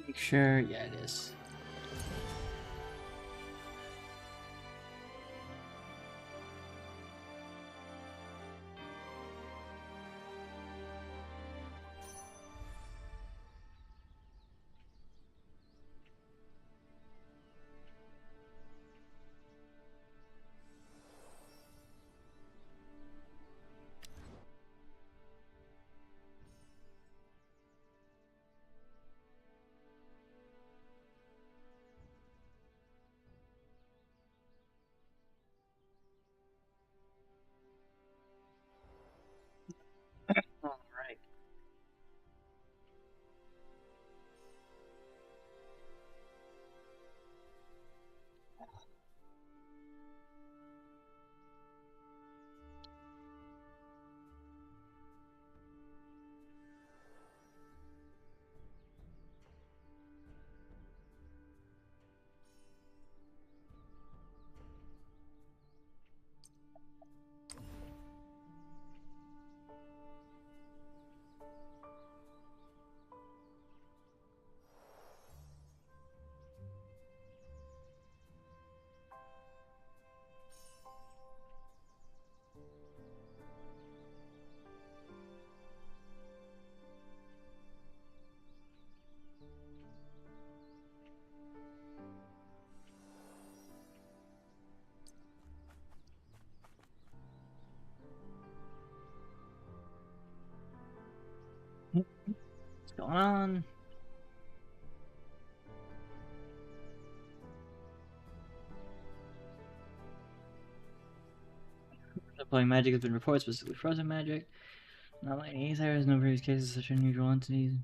Make sure, yeah, it is. All right. What's going on? Playing magic has been reported, specifically frozen magic. Not like any there is no previous cases of such unusual entities.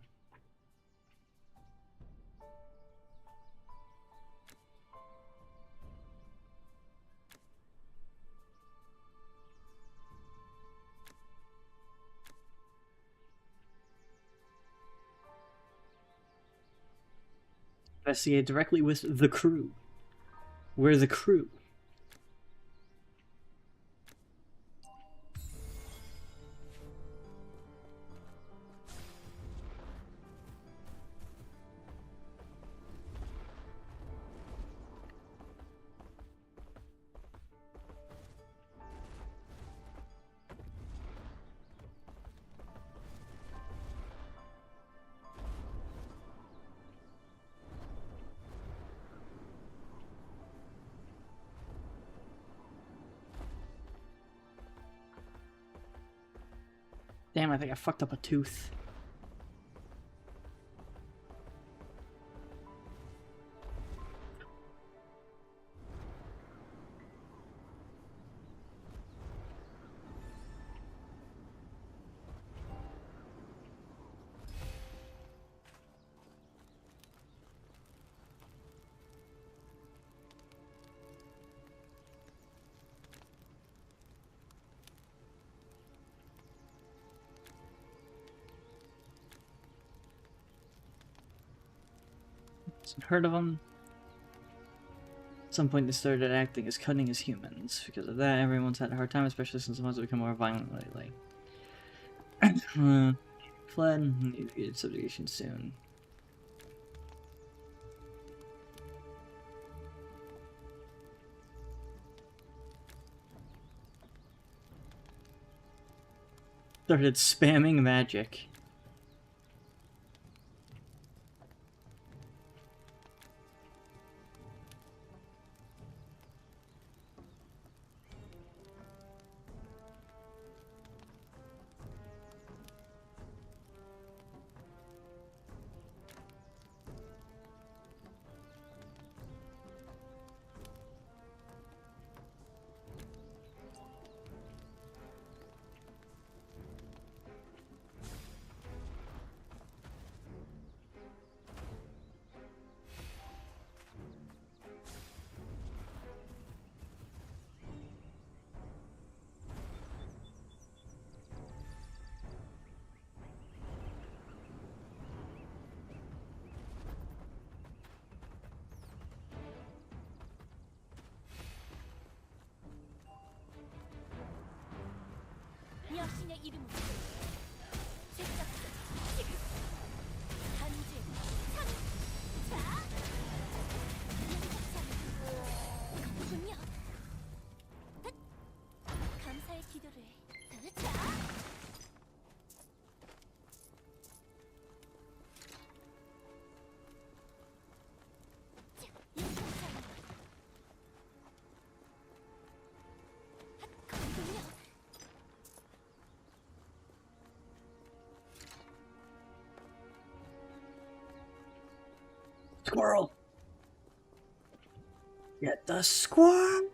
Investigate directly with the crew. We're the crew. Damn, I think I fucked up a tooth. Heard of them? At some point they started acting as cunning as humans. Because of that, everyone's had a hard time, especially since the ones have become more violent lately. Fled, need to get subjugation soon. Started spamming magic. 여신의 이름으로 세탁소 지금 단지 상 Squirrel! Get the squirrel!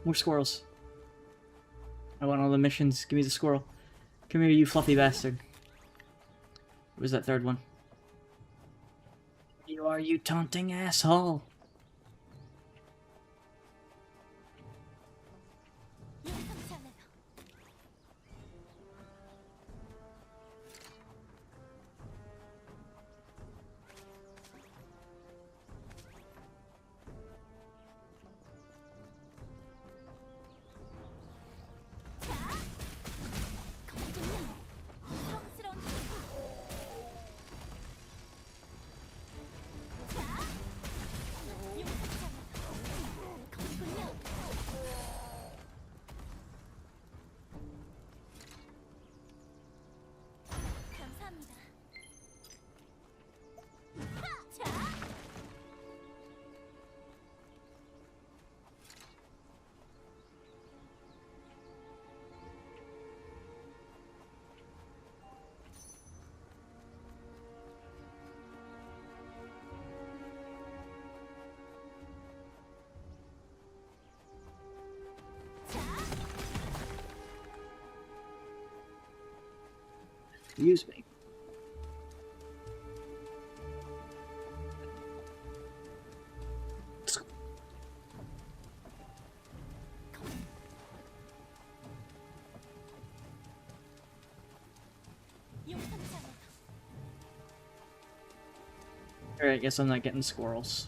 More squirrels. I want all the missions. Give me the squirrel. Come here, you fluffy bastard. Where's that third one? You are, you taunting asshole! Use me. Alright, I guess I'm not getting squirrels.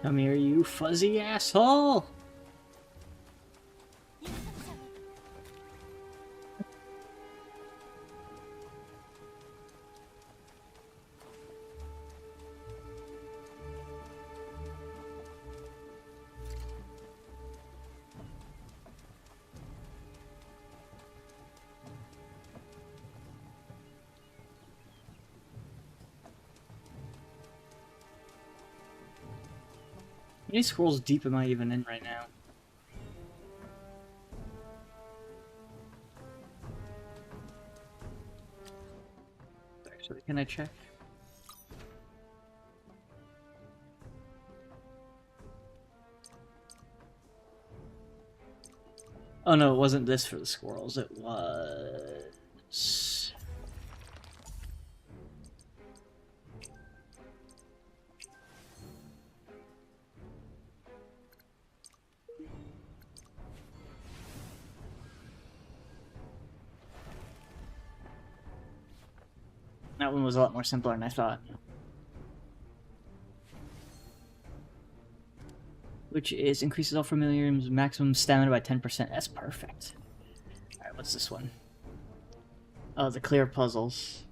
Come here, you fuzzy asshole! How many squirrels deep am I even in right now? Actually, can I check? Oh no, it wasn't this for the squirrels, it was... That one was a lot more simpler than I thought. Which is increases all familiars maximum stamina by 10%. That's perfect. Alright, what's this one? Oh, the clear puzzles.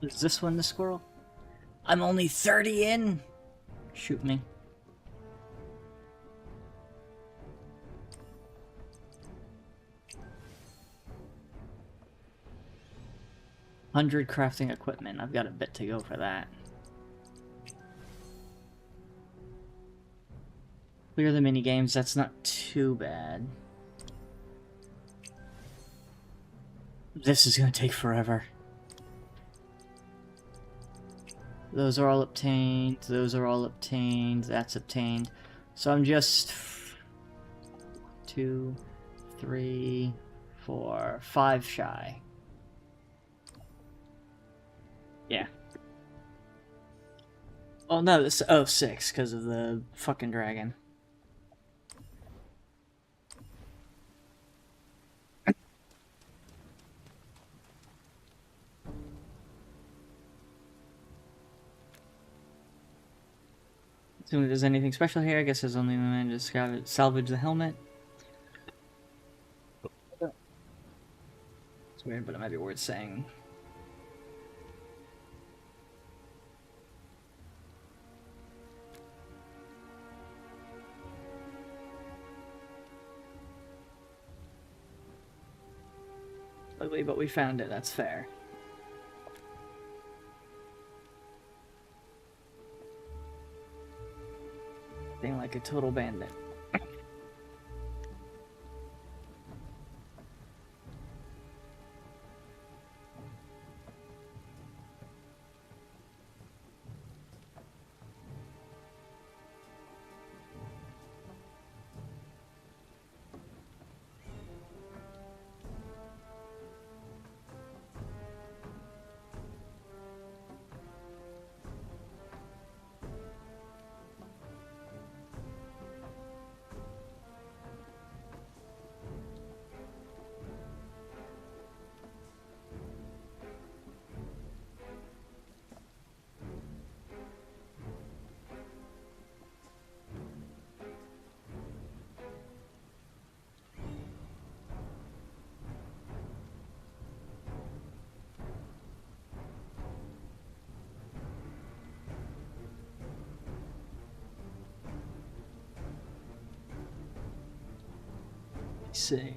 Is this one the squirrel? I'm only 30 in! Shoot me. $100 crafting equipment. I've got a bit to go for that. Clear the mini games. That's not too bad. This is gonna take forever. Those are all obtained. Those are all obtained. That's obtained. So I'm just 2, 3, 4, 5 shy. Yeah. Oh no, this 06 because of the fucking dragon. Assuming there's anything special here, I guess there's only the man to salvage the helmet. It's weird, but it might be worth saying. Ugly, but we found it, that's fair. Being like a total bandit. See.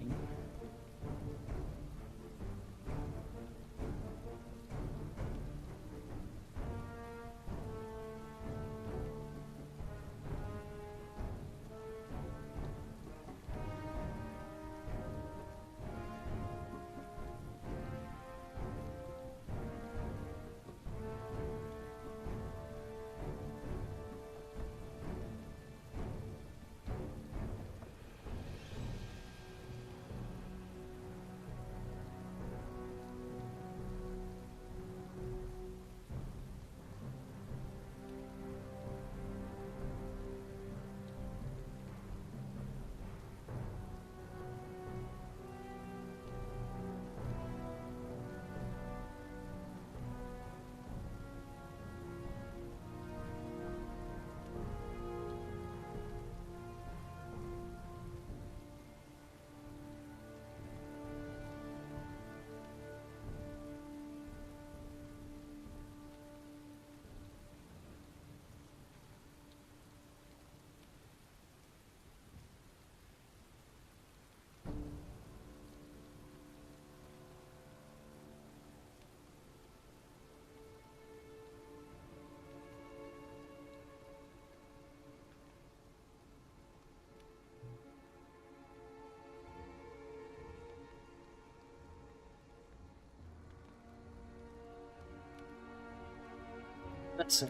Let's see.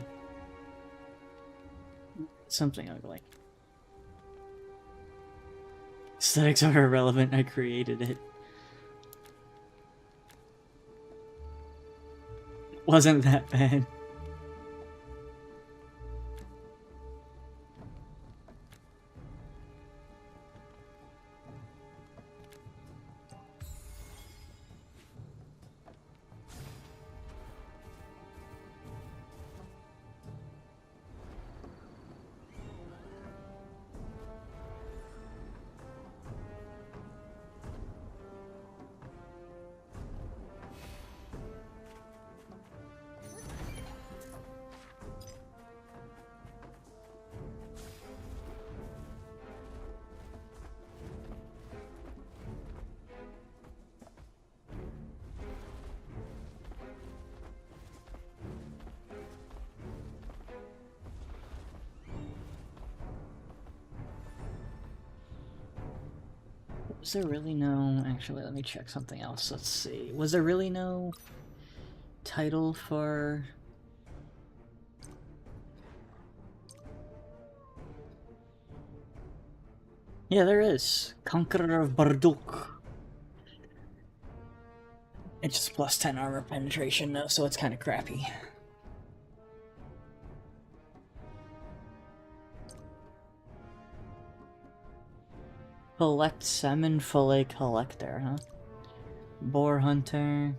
Something ugly. Aesthetics are irrelevant, I created it. Wasn't that bad. Was there really no... Actually, let me check something else. Let's see. Was there really no title for... Yeah, there is. Conqueror of Barduk. It's just plus 10 armor penetration though, so it's kind of crappy. Collect salmon fillet collector, huh? Boar hunter.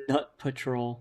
Nut patrol.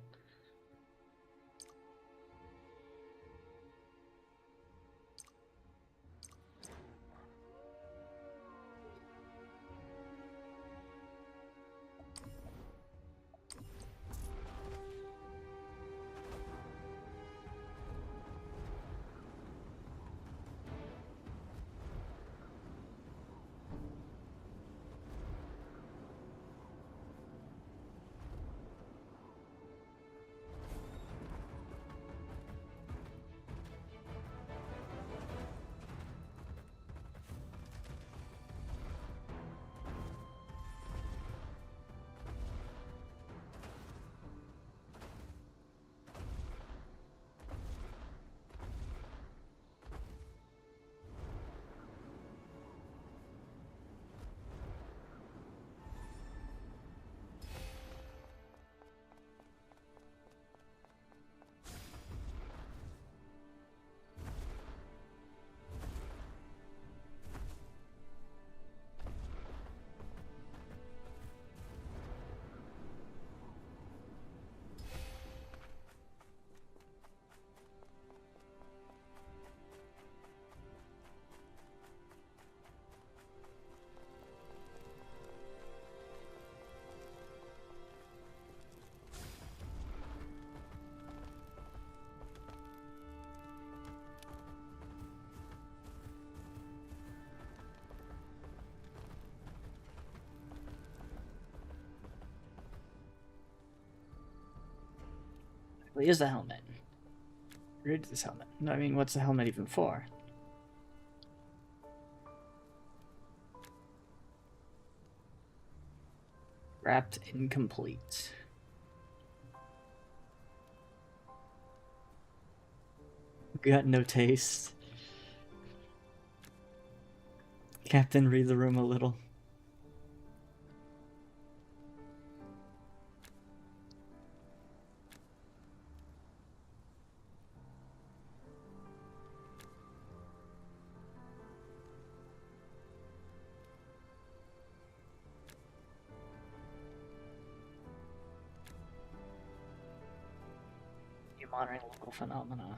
What is the helmet? Where is this helmet? No, I mean, what's the helmet even for? Wrapped incomplete. Got no taste. Captain, read the room a little. You monitoring local phenomena.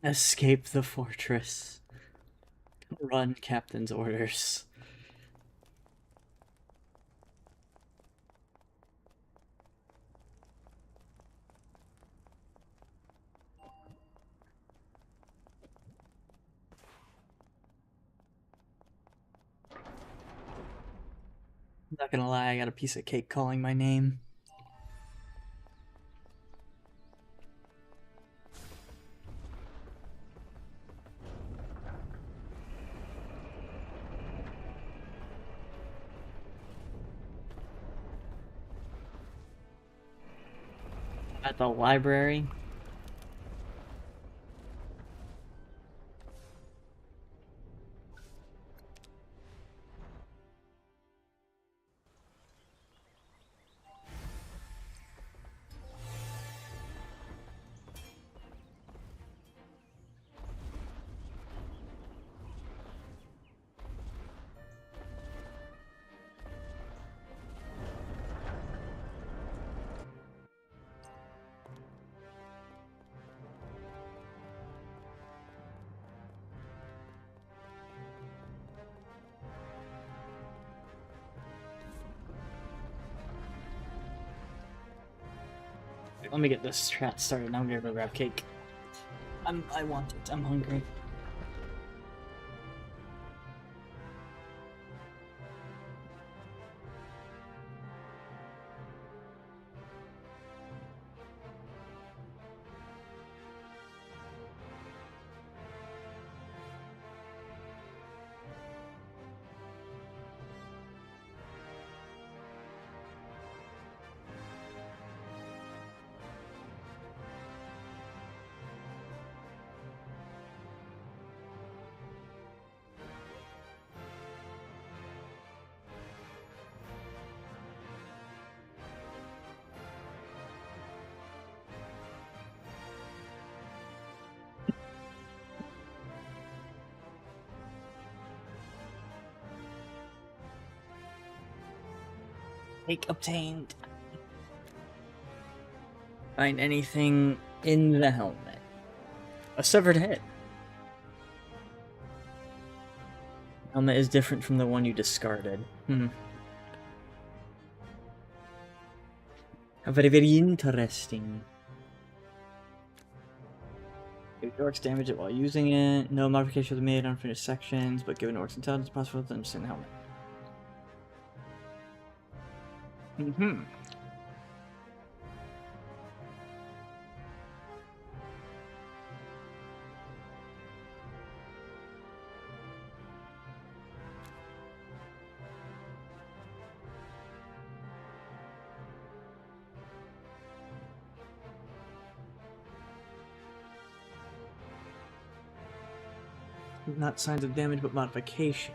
Escape the fortress. Run captain's orders. Not gonna lie, I got a piece of cake calling my name. At the library. Let me get this chat started. Now I'm gonna go grab cake. I want it. I'm hungry. Cake obtained. Find anything in the helmet. A severed head. Helmet is different from the one you discarded. Very, very interesting. Give orcs damage it while using it. No modification was made on finished sections, but given orcs intelligence, it's possible to understand the helmet. Not signs of damage, but modification.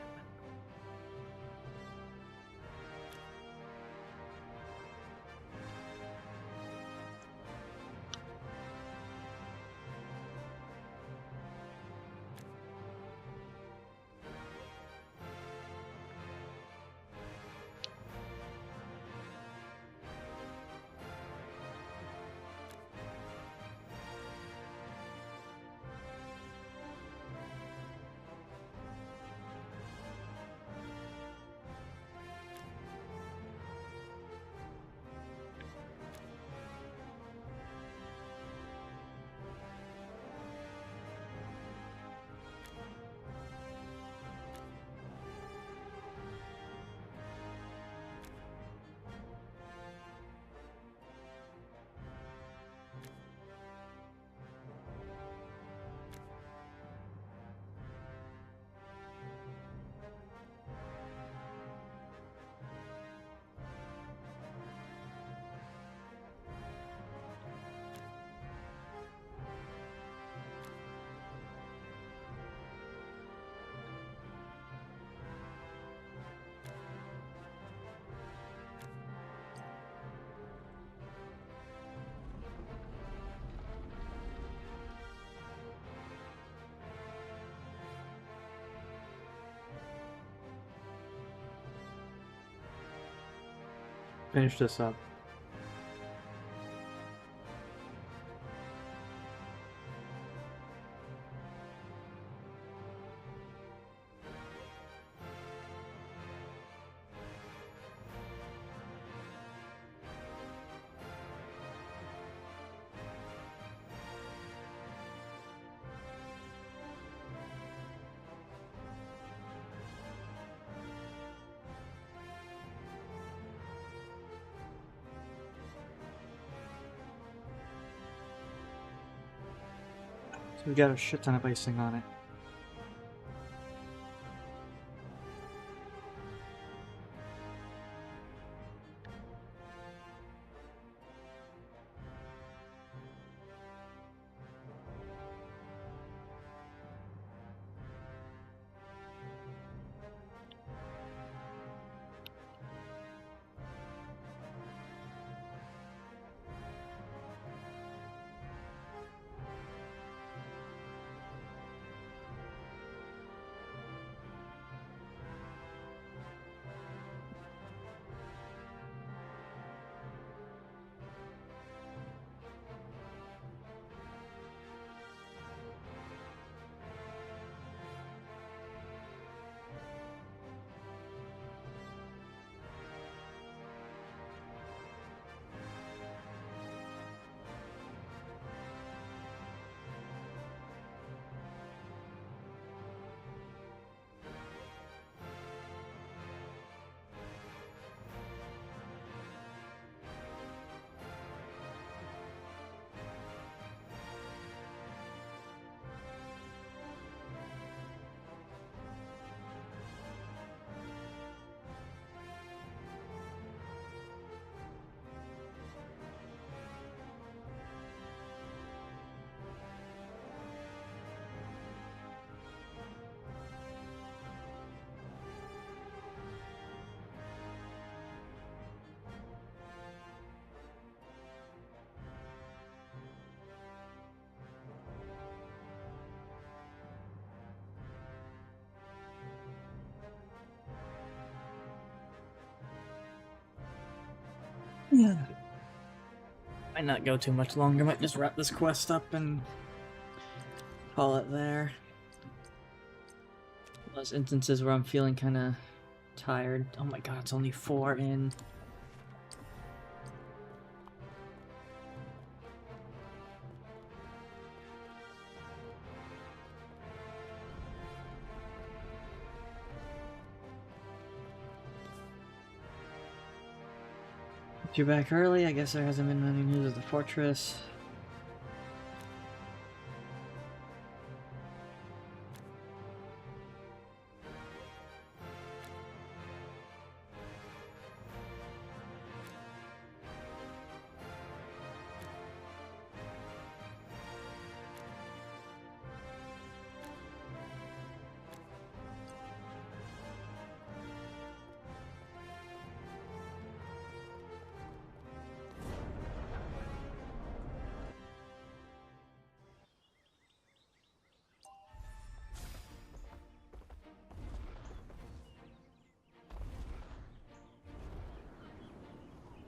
Finish this up. We got a shit ton of icing on it. Yeah. Might not go too much longer. Might just wrap this quest up and call it there. Those instances where I'm feeling kind of tired. Oh my god, it's only 4 in. If you're back early, I guess there hasn't been any news of the fortress.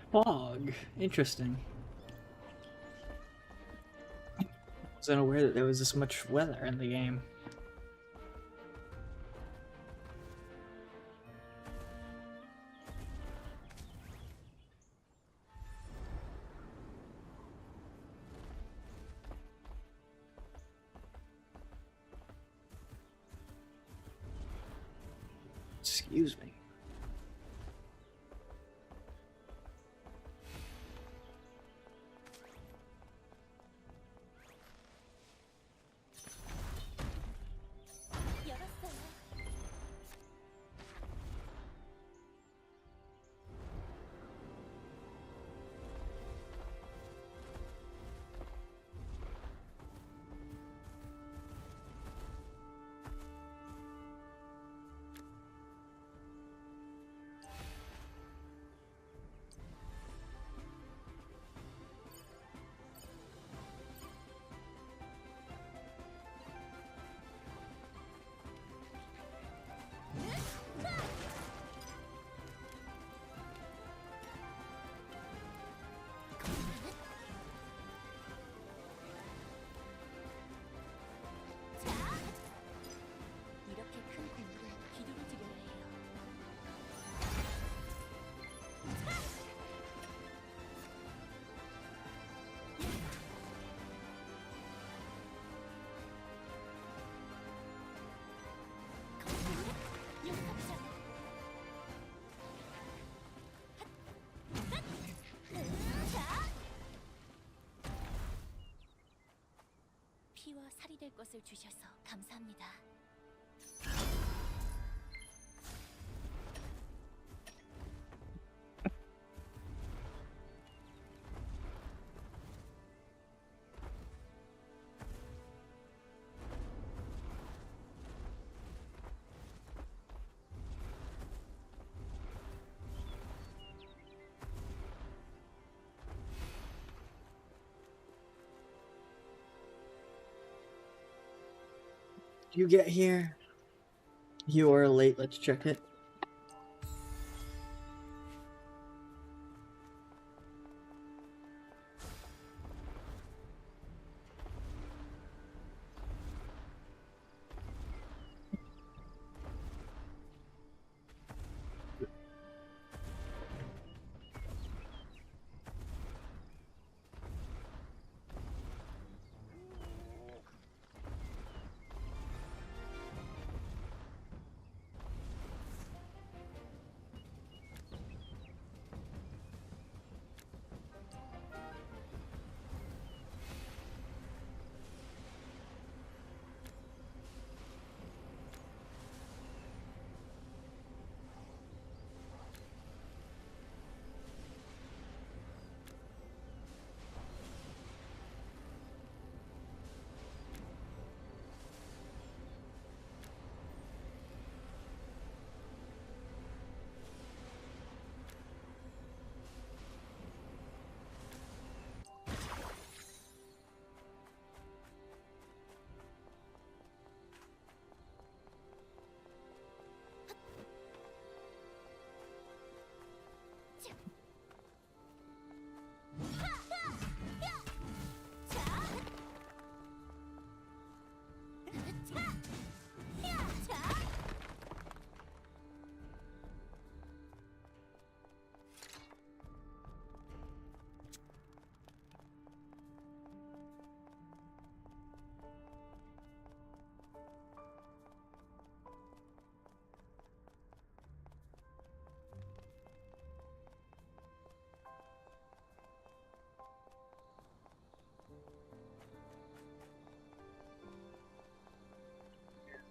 Fog. Interesting. Wasn't aware that there was this much weather in the game. Excuse me. 탈이 될 것을 주셔서 감사합니다. You get here. You are late. Let's check it.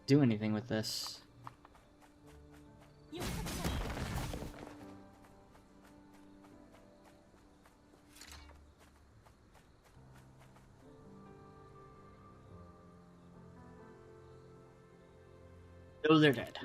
Do anything with this. Oh, they're dead.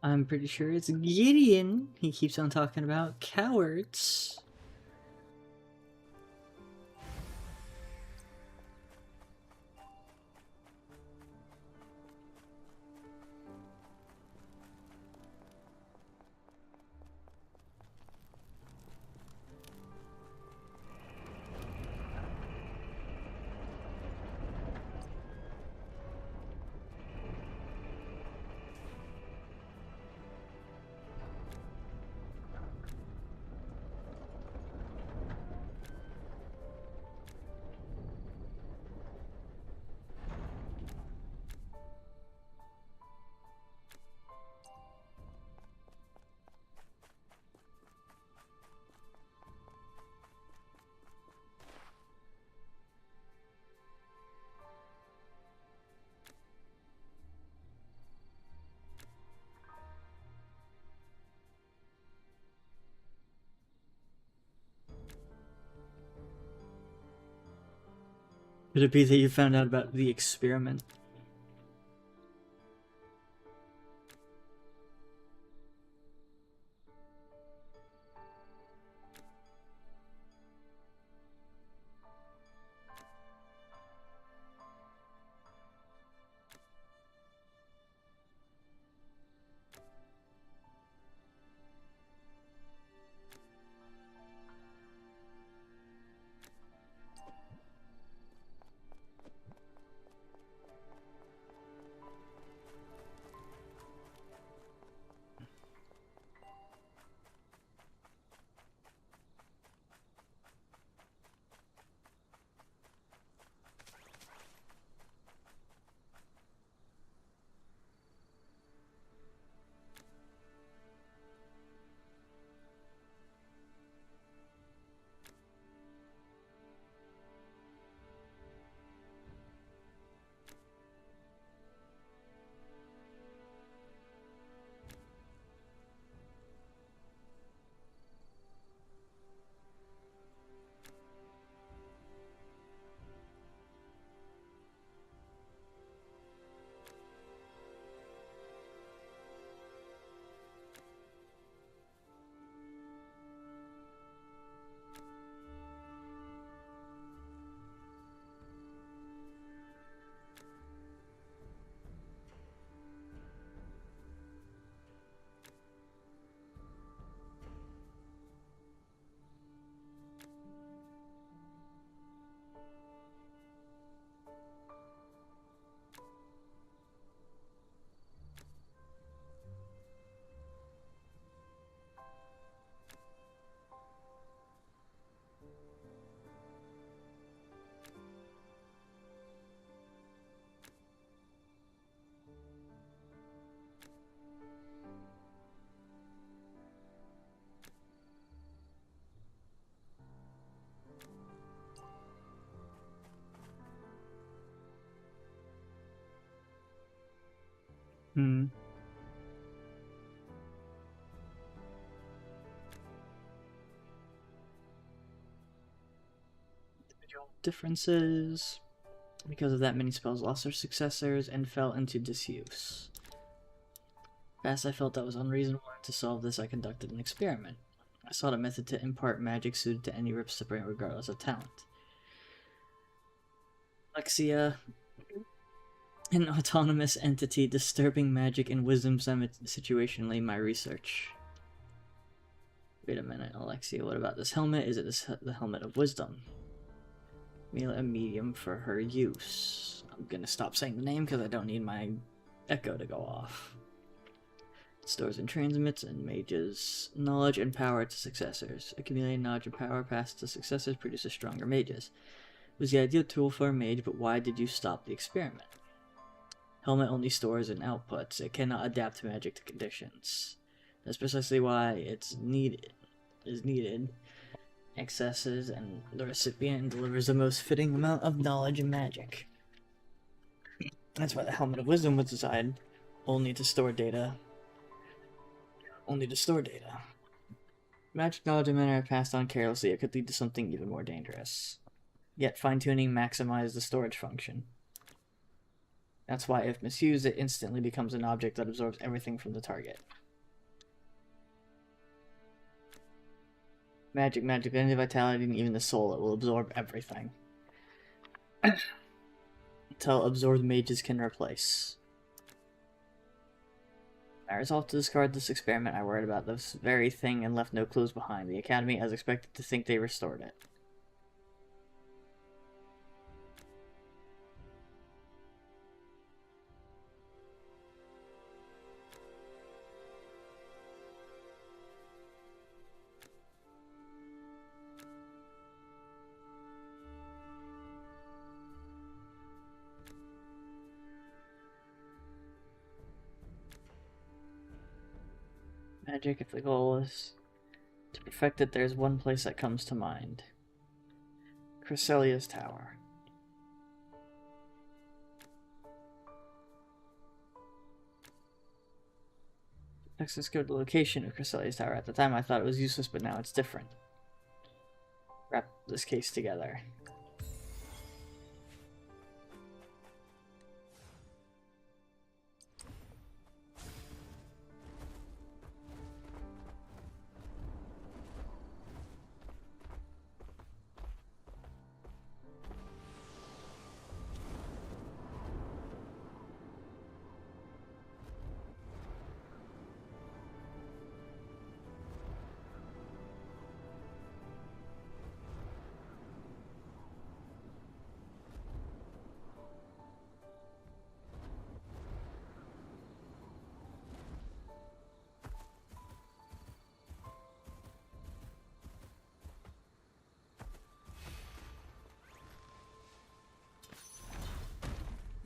I'm pretty sure it's Gideon he keeps on talking about. Cowards. Could it be that you found out about the experiment? Hmm. Differences. Because of that, many spells lost their successors and fell into disuse. Fast I felt that was unreasonable, and to solve this I conducted an experiment. I sought a method to impart magic suited to any recipient regardless of talent. Alexia, an autonomous entity disturbing magic and wisdom situationally my research. Wait a minute, Alexia, what about this helmet? Is it the helmet of wisdom? A medium for her use. I'm gonna stop saying the name because I don't need my echo to go off. It stores and transmits and mages knowledge and power to successors. Accumulating knowledge and power passed to successors produces stronger mages. It was the ideal tool for a mage, but why did you stop the experiment? Helmet only stores and outputs. It cannot adapt to magic conditions. That's precisely why it's needed. Accesses and the recipient delivers the most fitting amount of knowledge and magic. That's why the Helmet of Wisdom was designed only to store data. Magic knowledge and mana are passed on carelessly. It could lead to something even more dangerous. Yet fine-tuning maximized the storage function. That's why if misused, it instantly becomes an object that absorbs everything from the target. Magic, energy, vitality, and even the soul, it will absorb everything. Until absorbed mages can replace. I resolved to discard this experiment. I worried about this very thing and left no clues behind. The Academy, as expected, to think they restored it. Magic, if the goal is to perfect it, there's one place that comes to mind. Chryselia's Tower. Next, let's go to the location of Chryselia's Tower. At the time, I thought it was useless, but now it's different. Wrap this case together.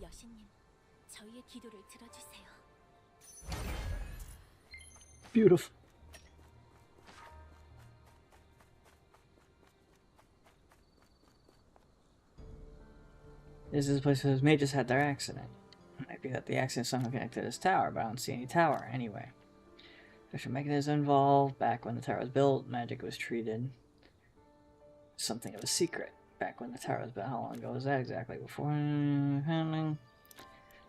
여신님, 저희의 기도를 들어주세요. Beautiful. This is the place where those mages had their accident. It might be that the accident somehow connected to this tower, but I don't see any tower anyway. Special mechanism involved. Back when the tower was built, magic was treated something of a secret. Back when the tower was built, how long ago was that exactly? Before handling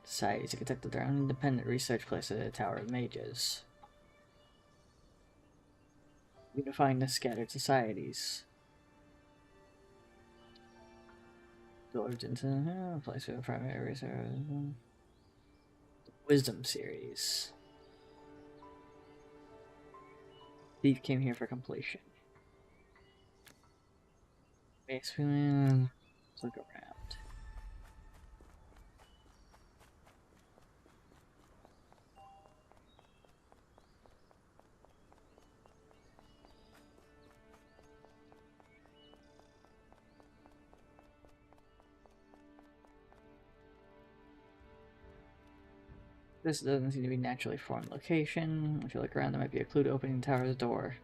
societies conducted their own independent research place at the Tower of Mages, unifying the scattered societies. Absorbed into a place with primary research. Wisdom series. Thief came here for completion. Basically, let's look around. This doesn't seem to be a naturally formed location. If you look around, there might be a clue to opening the tower's door.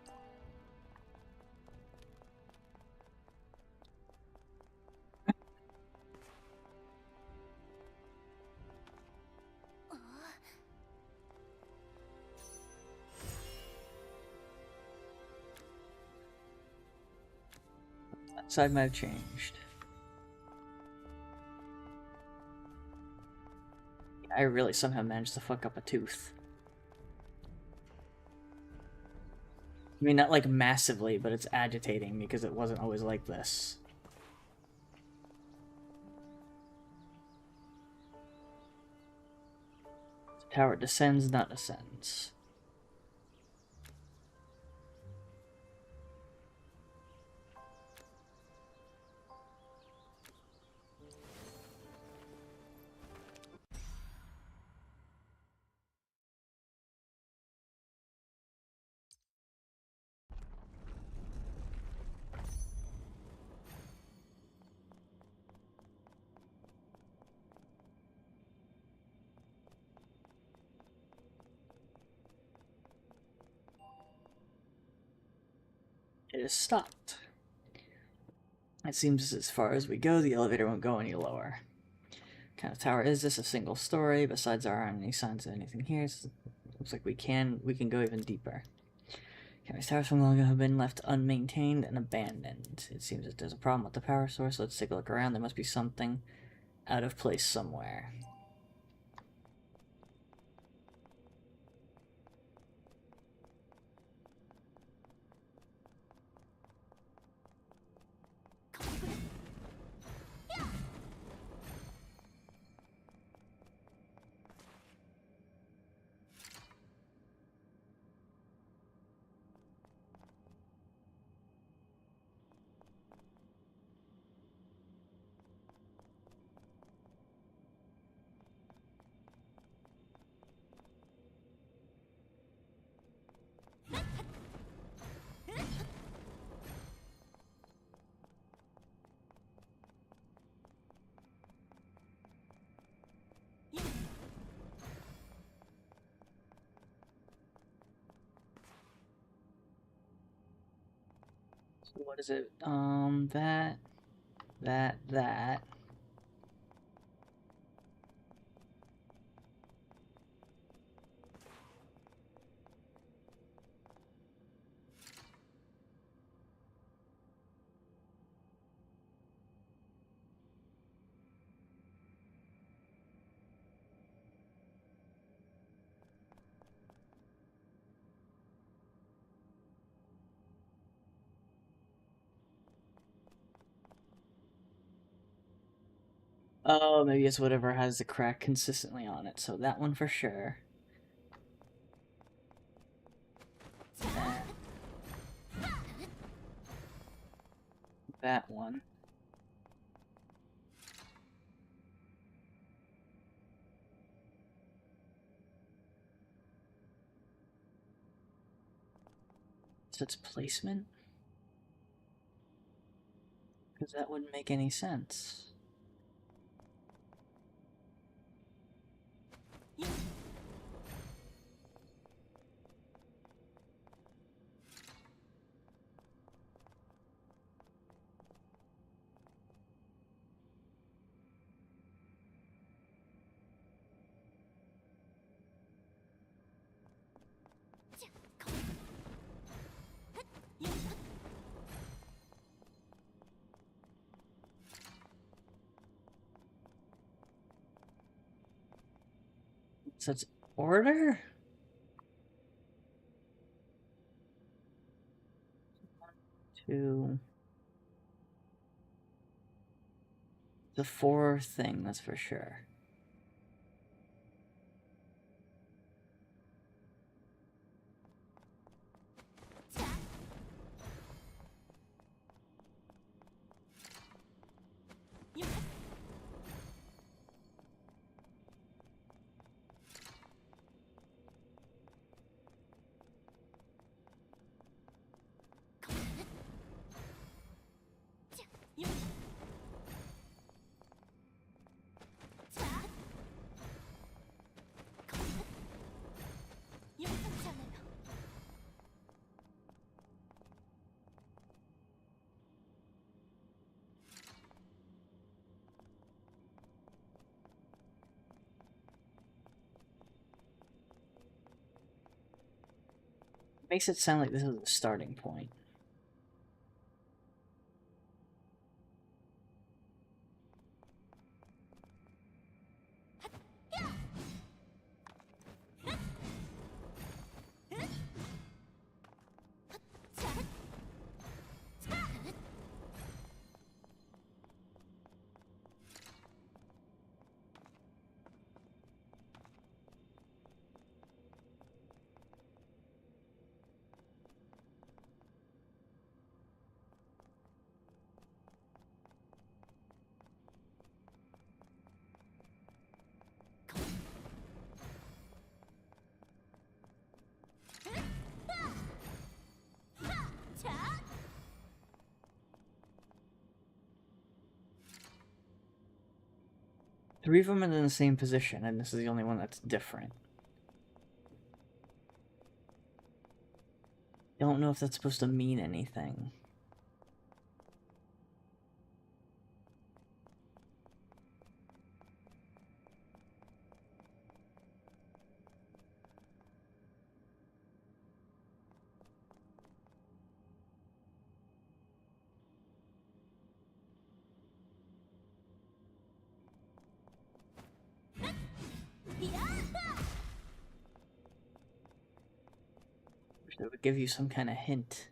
That side might have changed. I really somehow managed to fuck up a tooth. I mean, not like massively, but it's agitating because it wasn't always like this. The tower descends, not ascends. It is stopped. It seems as far as we go, the elevator won't go any lower. What kind of tower is this? A single story. Besides, there aren't any signs of anything here. So looks like we can go even deeper. Academy's towers from long ago have been left unmaintained and abandoned. It seems that there's a problem with the power source. Let's take a look around. There must be something out of place somewhere. What is it? That. Oh, maybe it's whatever has the crack consistently on it. So that one for sure. That one. So it's placement? Because that wouldn't make any sense. So it's order? Two. The four thing, that's for sure. Makes it sound like this is the starting point. Three of them are in the same position, and this is the only one that's different. Don't know if that's supposed to mean anything. Wish they would give you some kind of hint.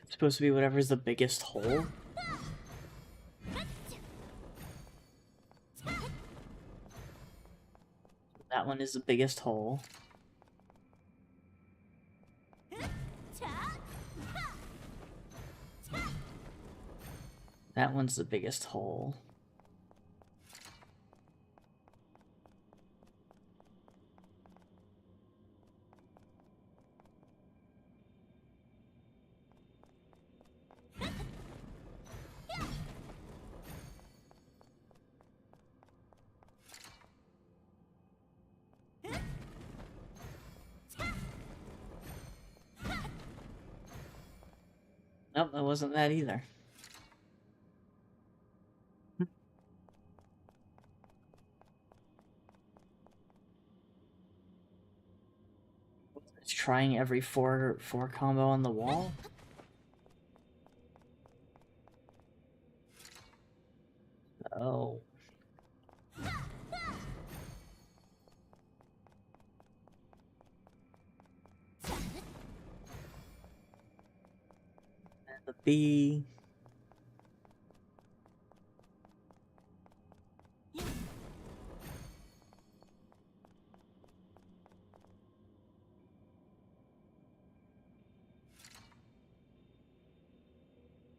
It's supposed to be whatever's the biggest hole. That one is the biggest hole. That one's the biggest hole. Nope, that wasn't that either. It's trying every four combo on the wall. Oh. And the B.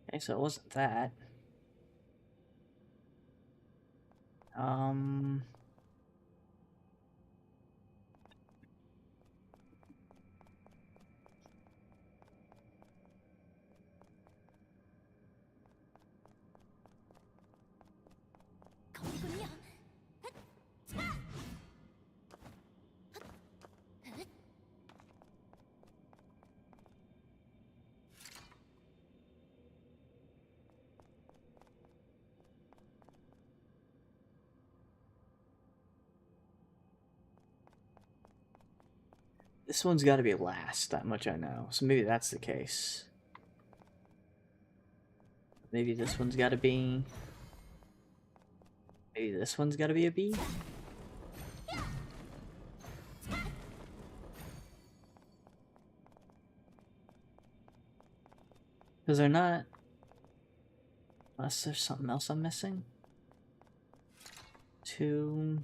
Okay, so it wasn't that. Um. 거기군요. This one's got to be last, that much I know. So maybe that's the case. Maybe this one's got to be... Maybe this one's got to be a B? Because they're not... Unless there's something else I'm missing. 2...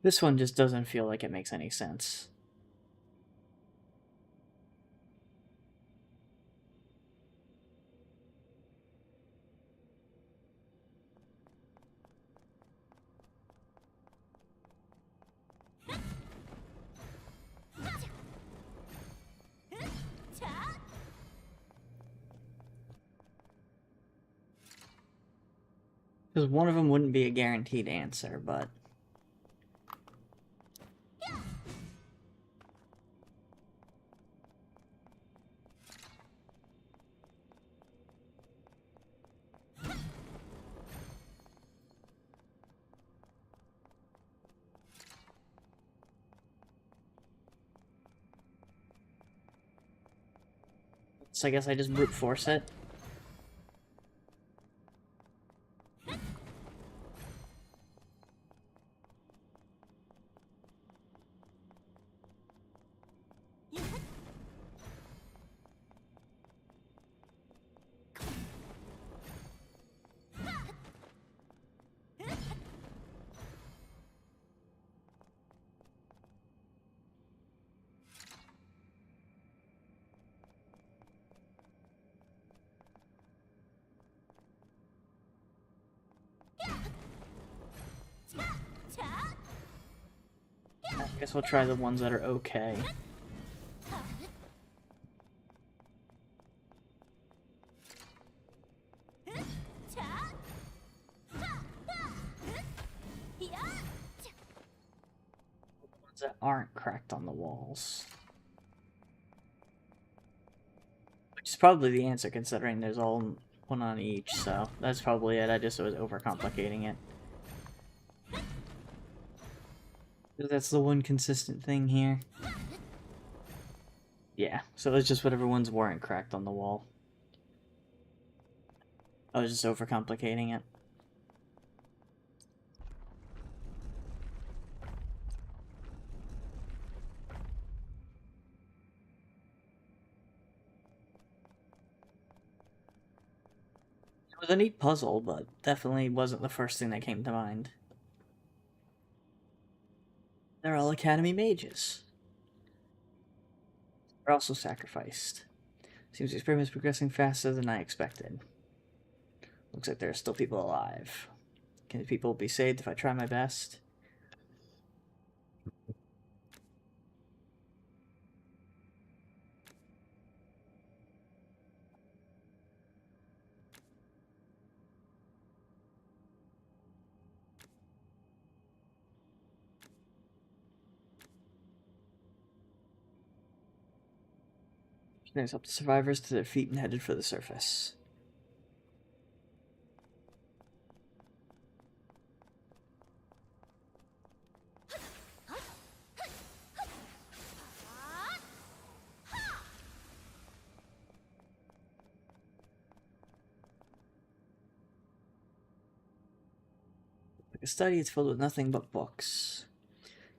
This one just doesn't feel like it makes any sense. Because one of them wouldn't be a guaranteed answer, but... So I guess I just brute force it. I guess we'll try the ones that are okay. Ones that aren't cracked on the walls. Which is probably the answer considering there's all one on each, so that's probably it. I just was overcomplicating it. That's the one consistent thing here. Yeah, so it's just whatever ones weren't cracked on the wall. I was just overcomplicating it. It was a neat puzzle, but definitely wasn't the first thing that came to mind. They're all Academy mages. They're also sacrificed. Seems the experiment is progressing faster than I expected. Looks like there are still people alive. Can people be saved if I try my best? There's up the survivors to their feet and headed for the surface. Like a study, it's filled with nothing but books.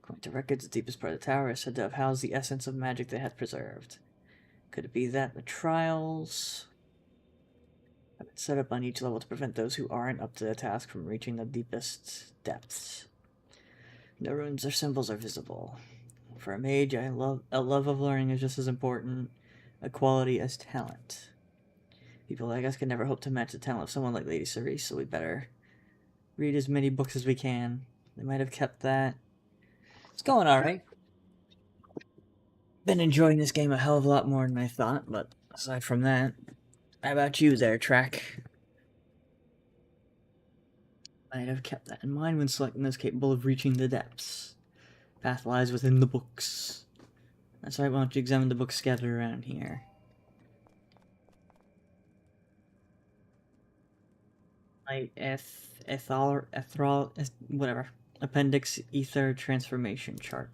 According to records, the deepest part of the tower is said to have housed the essence of magic they had preserved. Could it be that the trials have been set up on each level to prevent those who aren't up to the task from reaching the deepest depths? No runes or symbols are visible. For a mage, a love of learning is just as important a quality as talent. People like us can never hope to match the talent of someone like Lady Cerise, so we better read as many books as we can. They might have kept that. It's going alright. Been enjoying this game a hell of a lot more than I thought, but aside from that, how about you there, Track? Might have kept that in mind when selecting those capable of reaching the depths. Path lies within the books. That's right, why don't you examine the books scattered around here? Whatever. Appendix Ether Transformation Chart.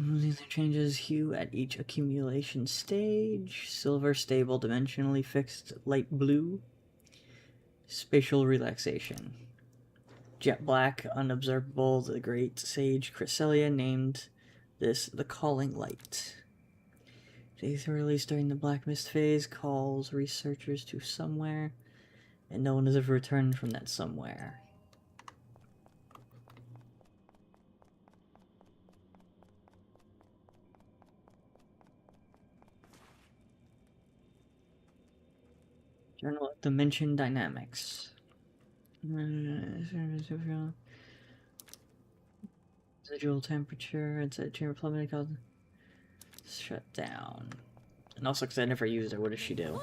Ether changes hue at each accumulation stage. Silver, stable, dimensionally fixed, light blue. Spatial relaxation. Jet black, unobservable. The great sage Cresselia named this the Calling Light. The ether released during the Black Mist phase calls researchers to somewhere, and no one has ever returned from that somewhere. Journal of Dimension Dynamics. Residual temperature, it's a chamber plummeted, called shut down. And also, because I never used her, what does she do?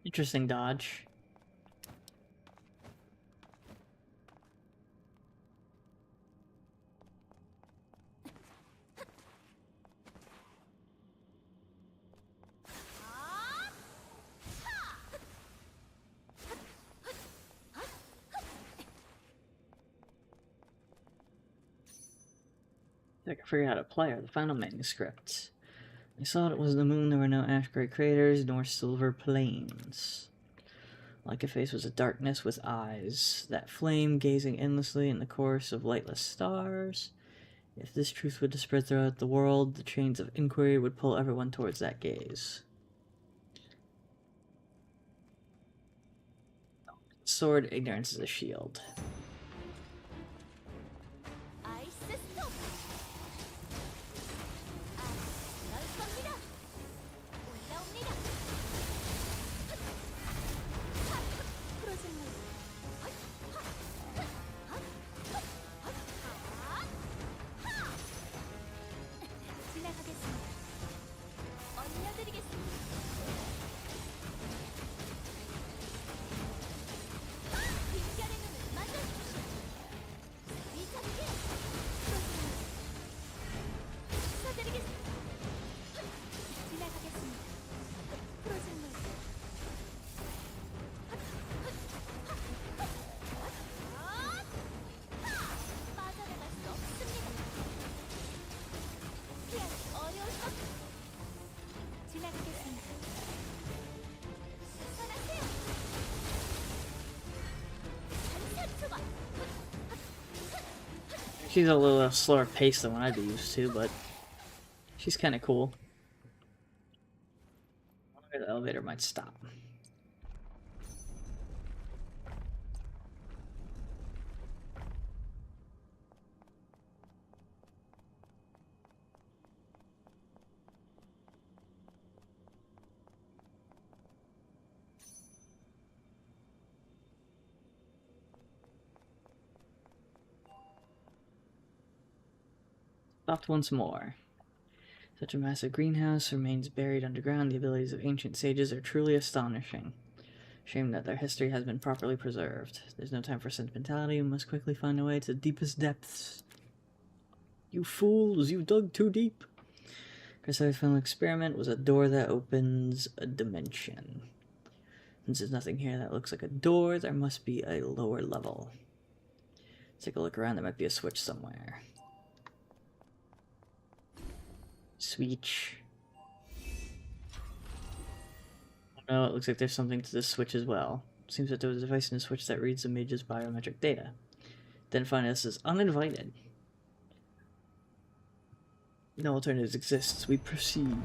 Interesting dodge. I can figure out how to play her. The final manuscript. I saw it was the moon. There were no ash gray craters nor silver plains. Like a face was a darkness with eyes, that flame gazing endlessly in the course of lightless stars. If this truth were to spread throughout the world, the chains of inquiry would pull everyone towards that gaze. Sword, ignorance is a shield. She's a little slower paced than what I'd be used to, but she's kind of cool. I wonder if the elevator might stop. Stopped once more. Such a massive greenhouse remains buried underground. The abilities of ancient sages are truly astonishing. Shame that their history has been properly preserved. There's no time for sentimentality. We must quickly find a way to the deepest depths. You fools! You dug too deep! Chrysalis final experiment was a door that opens a dimension. Since there's nothing here that looks like a door, there must be a lower level. Let's take a look around. There might be a switch somewhere. Switch. Oh, it looks like there's something to this switch as well. Seems that there was a device in the switch that reads the mage's biometric data. Then find us as uninvited. No alternatives exist. We proceed.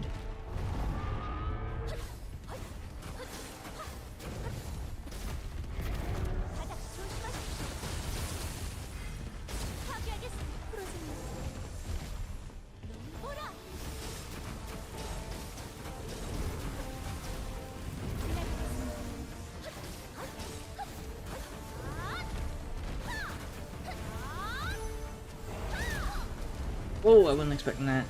Whoa, I wasn't expecting that.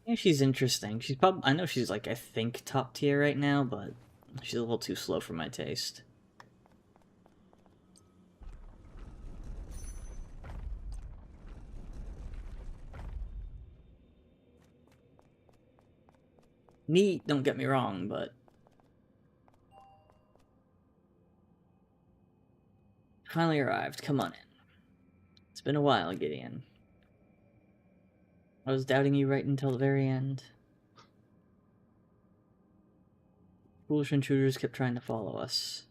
Yeah, she's interesting. She's probably, I know she's like, I think top tier right now, but she's a little too slow for my taste. Neat, don't get me wrong, but finally arrived. Come on in. It's been a while, Gideon. I was doubting you right until the very end. Foolish intruders kept trying to follow us.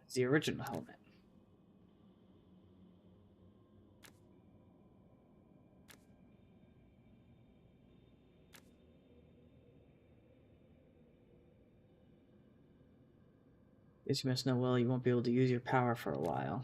That's the original helmet. Guess you must know well you won't be able to use your power for a while.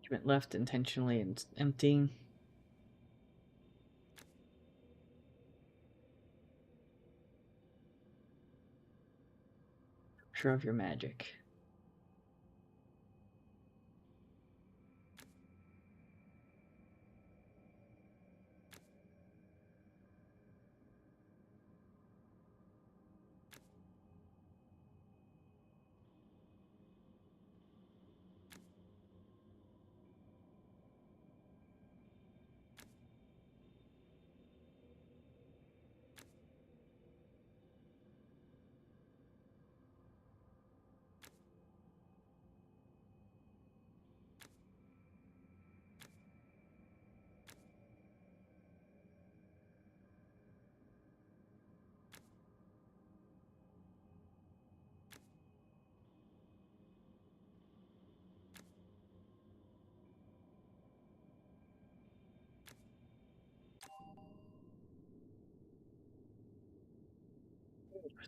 You went left intentionally and empty. Sure of your magic.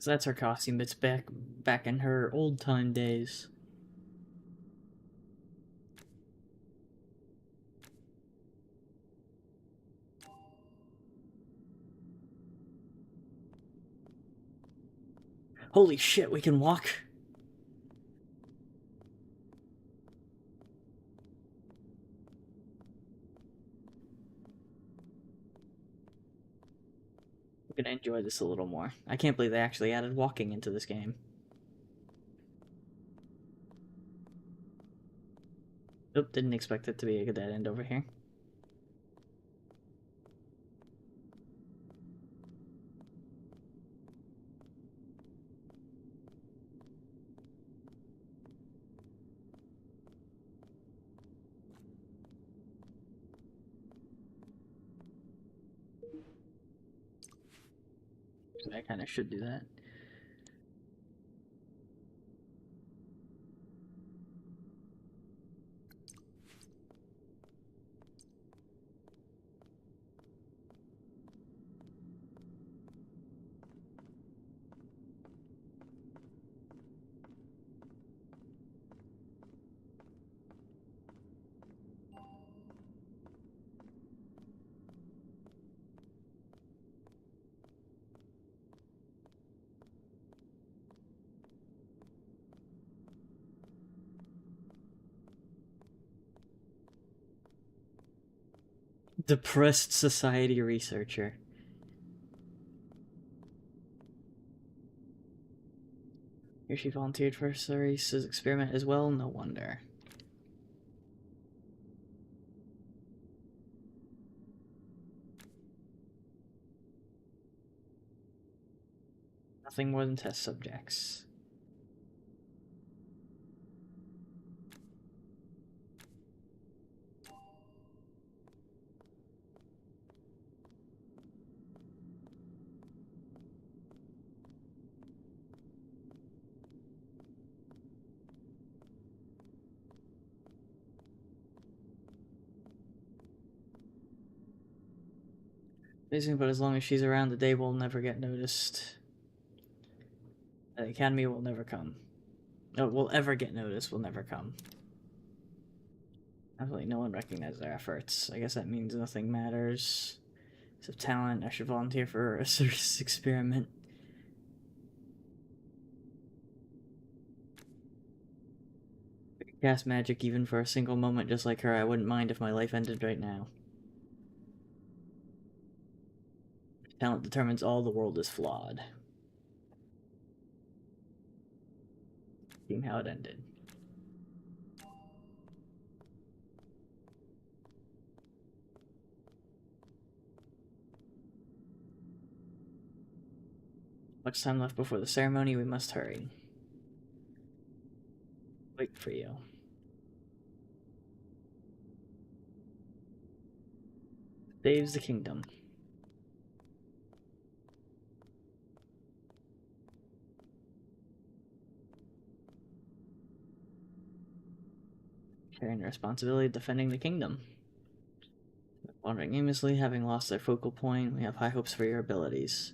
So that's her costume. It's back in her old time days. Holy shit, we can walk. I'm gonna enjoy this a little more. I can't believe they actually added walking into this game. Oop, didn't expect it to be a dead end over here. I kind of should do that. Depressed society researcher. Here she volunteered for Cerese's experiment as well, no wonder. Nothing more than test subjects. Amazing, but as long as she's around, the day will never get noticed. The Academy will never come. No, will ever get noticed, will never come. Absolutely no one recognizes their efforts. I guess that means nothing matters. Of talent, I should volunteer for a serious experiment. If I could cast magic even for a single moment just like her, I wouldn't mind if my life ended right now. Talent determines all, the world is flawed. Seeing how it ended. Much time left before the ceremony, we must hurry. Wait for you. Saves the kingdom. Carrying the responsibility of defending the kingdom. Wandering aimlessly, having lost their focal point, we have high hopes for your abilities.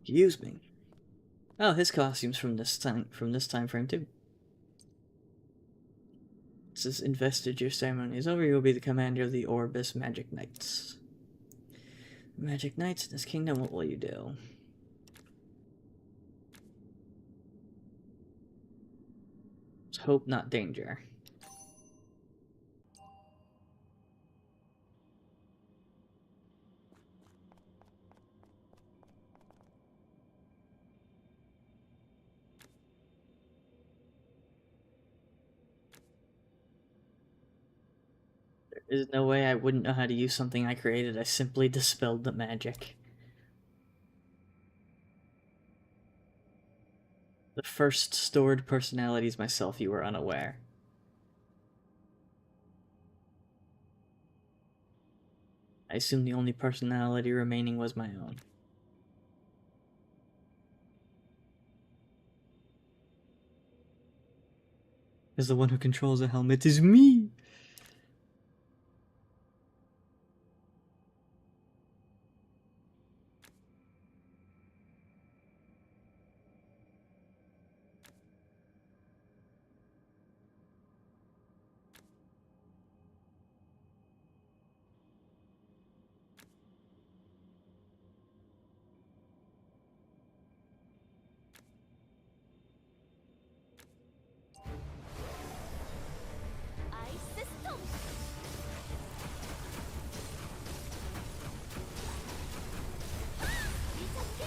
Excuse me. Oh, his costume's from this time frame too. It says investiture ceremony is over, you will be the commander of the Orbis Magic Knights. Magic Knights in this kingdom, what will you do? It's hope, not danger. There's no way I wouldn't know how to use something I created. I simply dispelled the magic. The first stored personalities myself, you were unaware. I assume the only personality remaining was my own. Because the one who controls the helmet is me! 아이스 스톰. 미쳤게.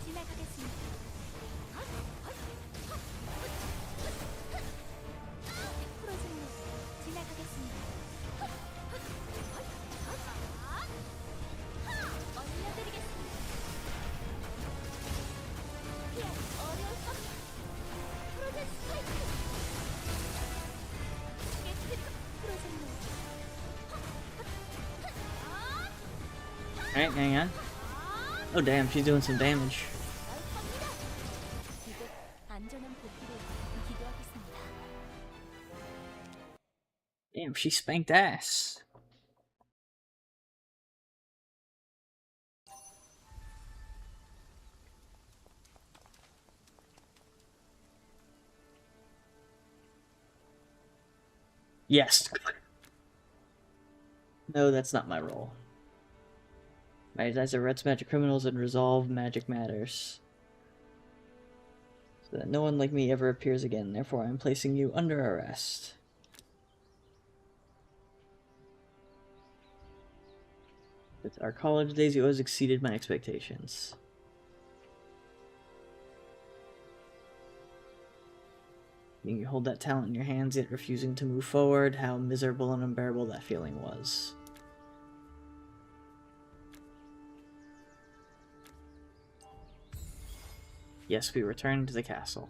지나가겠습니다. 프로젝트 지나가겠습니다. 얼려드리겠습니다. 피할 어려운 선. 프로젝트 스파이크. 깨트리고 프로젝트. Alright, hang on. Oh damn, she's doing some damage. 갑니다. 이곳 안전한 복귀를 기도하겠습니다. Damn, she spanked ass. Yes. No, that's not my role. My eyes are arrest magic criminals and resolve magic matters. So that no one like me ever appears again. Therefore, I am placing you under arrest. With our college days, you always exceeded my expectations. You hold that talent in your hands, yet refusing to move forward. How miserable and unbearable that feeling was. Yes, we return to the castle.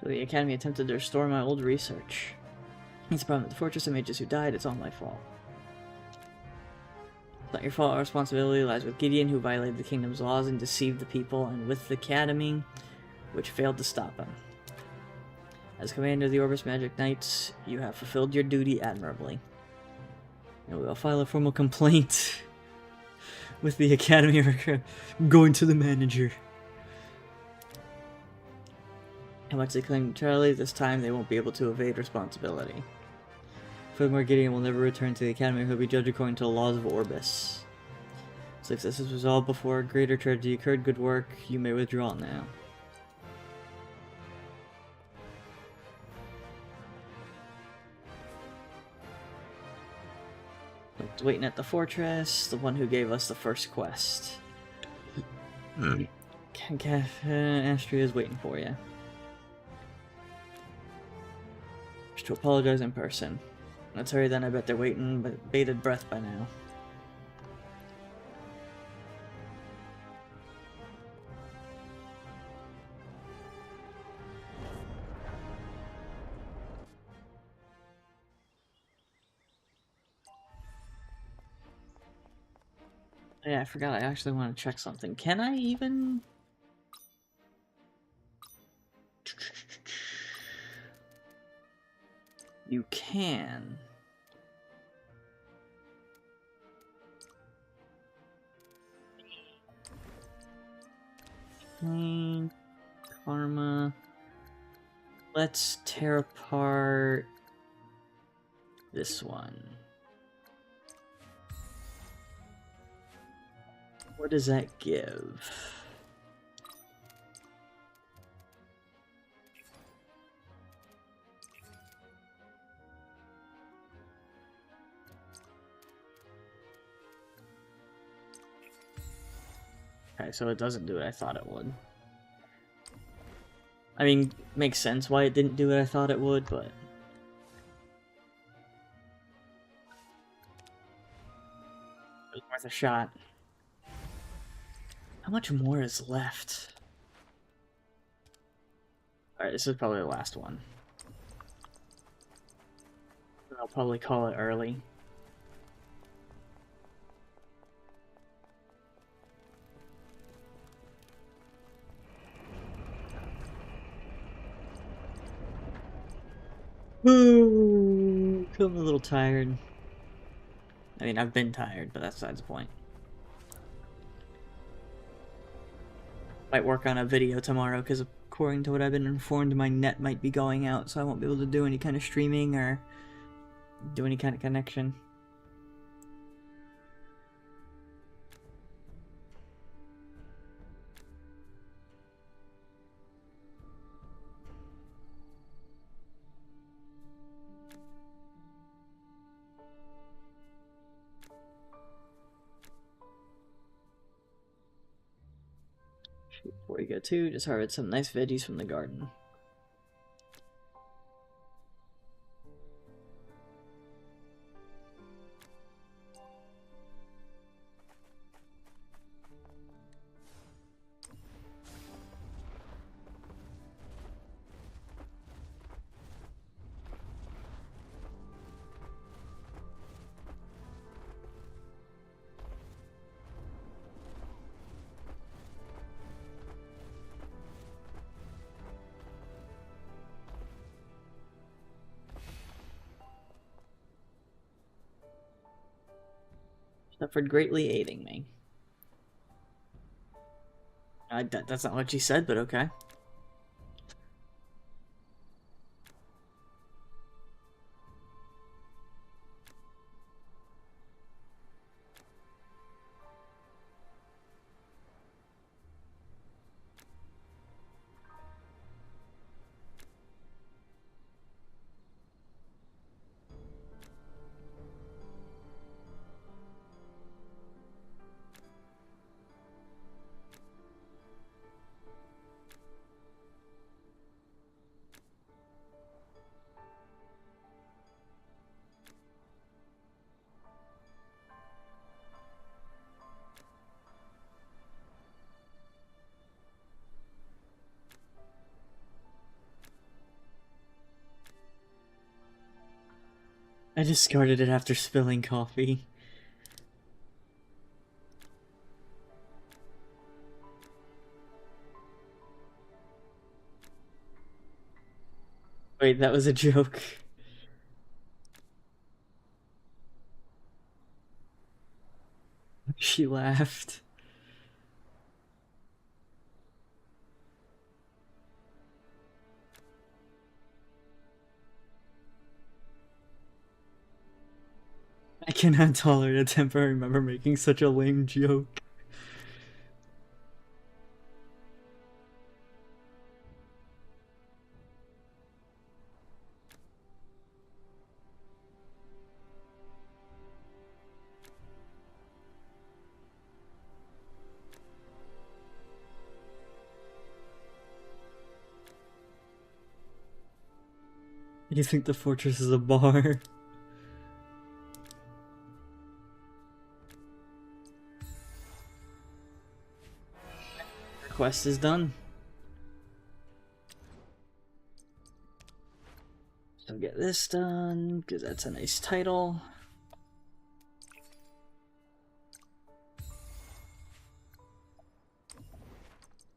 So the Academy attempted to restore my old research. It's a problem with the fortress and mages who died. It's all my fault. It's not your fault. Our responsibility lies with Gideon, who violated the kingdom's laws and deceived the people, and with the Academy, which failed to stop him. As commander of the Orbis Magic Knights, you have fulfilled your duty admirably. And we will file a formal complaint with the Academy record going to the manager. How much they claim neutrality, this time they won't be able to evade responsibility. Furthermore, Gideon will never return to the Academy. He'll be judged according to the laws of Orbis. So if this is resolved before a greater tragedy occurred, good work. You may withdraw now. Waiting at the fortress, the one who gave us the first quest. Astria is waiting for you. Just to apologize in person. Let's hurry then, I bet they're waiting with bated breath by now. Yeah, I forgot I actually want to check something. Can I even... You can. Pain, karma. Let's tear apart this one. What does that give? Okay, so it doesn't do what I thought it would. I mean, makes sense why it didn't do what I thought it would, but... it was worth a shot. How much more is left? Alright, this is probably the last one. I'll probably call it early. Ooh, I'm a little tired. I mean, I've been tired, but that's besides the point. Might work on a video tomorrow, because according to what I've been informed, my net might be going out, so I won't be able to do any kind of streaming or do any kind of connection. Before we go to, just harvest some nice veggies from the garden. For greatly aiding me. That's not what she said, but okay. I discarded it after spilling coffee. Wait, that was a joke. She laughed. I cannot tolerate a temporary member making such a lame joke. You think the fortress is a bar? Quest is done. So get this done, because that's a nice title.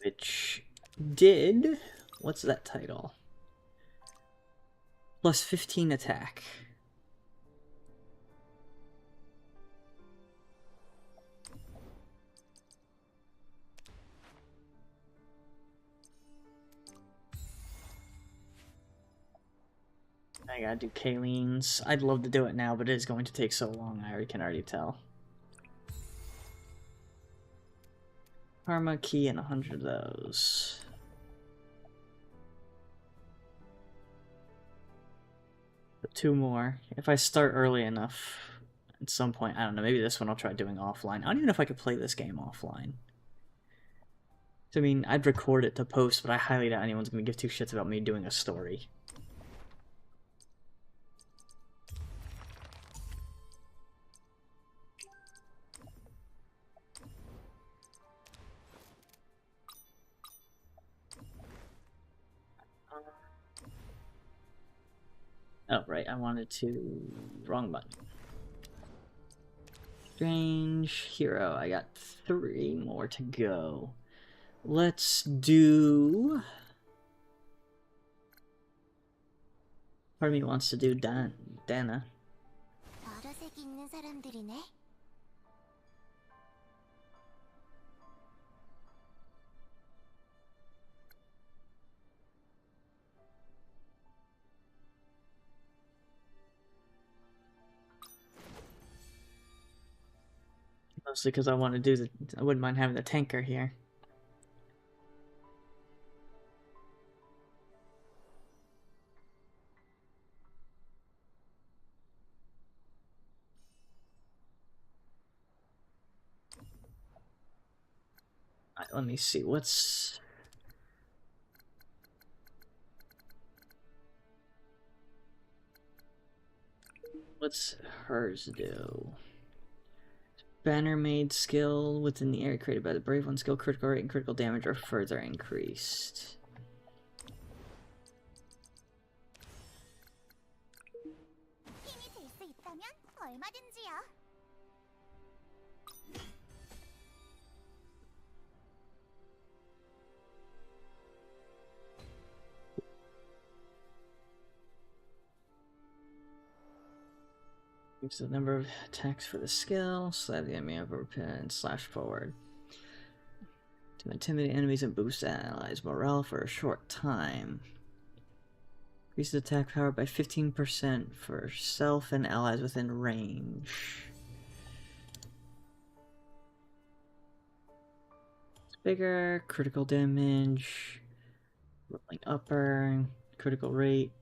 Which did... what's that title? Plus 15 attack. I gotta do Kaleen's. I'd love to do it now, but it is going to take so long, I can already tell. Karma key and 100 of those. Two more. If I start early enough, at some point, I don't know, maybe this one I'll try doing offline. I don't even know if I could play this game offline. I mean, I'd record it to post, but I highly doubt anyone's gonna give two shits about me doing a story. Oh, right, I wanted to... Wrong button. Strange hero. I got 3 more to go. Let's do... Part of me wants to do Dana. 버릇에 있는 사람들이네. Mostly because I want to do the... I wouldn't mind having the tanker here. Alright, let me see. What's hers do? Banner made skill within the area created by the Brave One skill, critical rate and critical damage are further increased. 힘이 될 수 있다면 얼마든지요. Increase the number of attacks for the skill, slap the enemy over and slash forward. To intimidate enemies and boost allies' morale for a short time. Increases attack power by 15% for self and allies within range. It's bigger, critical damage, rolling upper, critical rate.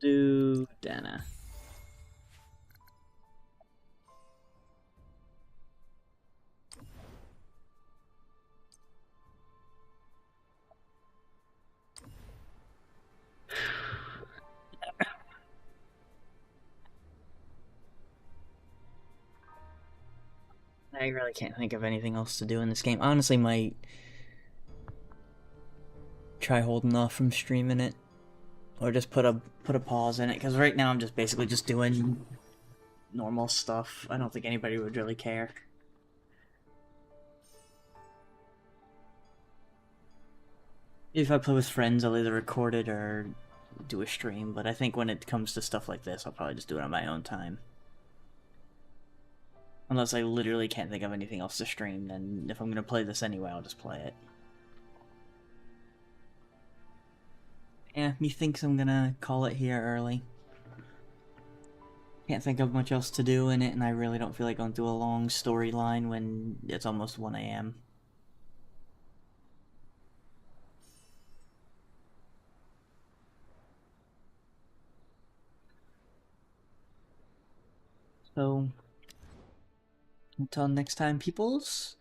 Do Dana. I really can't think of anything else to do in this game. Honestly, might try holding off from streaming it, or just put a pause in it. Because right now I'm just basically just doing normal stuff. I don't think anybody would really care. If I play with friends, I'll either record it or do a stream. But I think when it comes to stuff like this, I'll probably just do it on my own time. Unless I literally can't think of anything else to stream, then if I'm going to play this anyway, I'll just play it. Yeah, methinks I'm going to call it here early. Can't think of much else to do in it, and I really don't feel like going through a long storyline when it's almost 1 AM. So... until next time, peoples.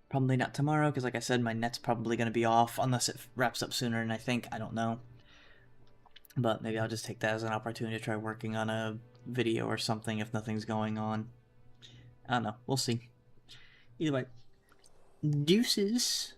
Probably not tomorrow, because like I said, my net's probably going to be off, unless it wraps up sooner than I think. I don't know. But maybe I'll just take that as an opportunity to try working on a video or something if nothing's going on. I don't know. We'll see. Either way, deuces.